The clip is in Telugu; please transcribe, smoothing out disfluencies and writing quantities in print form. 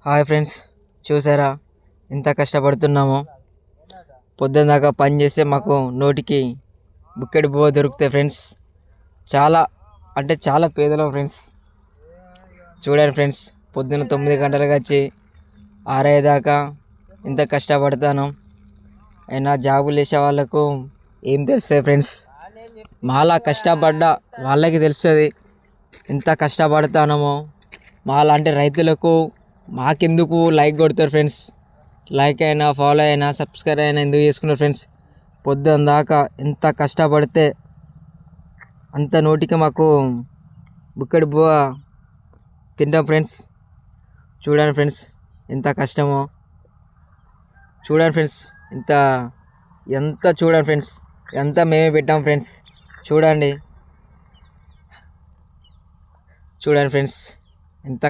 హాయ్ ఫ్రెండ్స్, చూసారా ఎంత కష్టపడుతున్నామో. పొద్దున దాకా పని చేస్తే మాకు నోటికి బుక్కెడు బువ్వ దొరుకుతాయి ఫ్రెండ్స్. చాలా అంటే చాలా పేదలం ఫ్రెండ్స్. చూడండి ఫ్రెండ్స్, పొద్దున్న 9 గంటలకు వచ్చి 6 దాకా ఎంత కష్టపడతాను. అయినా జాబులు వేసే వాళ్ళకు ఏం తెలుస్తుంది ఫ్రెండ్స్. మాలా కష్టపడ్డ వాళ్ళకి తెలుస్తుంది ఎంత కష్టపడతానమో. మాలాంటి రైతులకు మాకెందుకు లైక్ కొడతారు ఫ్రెండ్స్. లైక్ అయినా, ఫాలో అయినా, సబ్స్క్రైబ్ అయినా ఎందుకు చేసుకున్నారు ఫ్రెండ్స్. పొద్దున్న దాకా ఎంత కష్టపడితే అంత నోటికి మాకు బుక్కడి బువ్వ తింటాం ఫ్రెండ్స్. చూడండి ఫ్రెండ్స్ ఎంత కష్టమో. చూడండి ఫ్రెండ్స్ ఎంత చూడండి ఫ్రెండ్స్, ఎంత మేమే పెట్టాం ఫ్రెండ్స్. చూడండి ఫ్రెండ్స్ ఎంత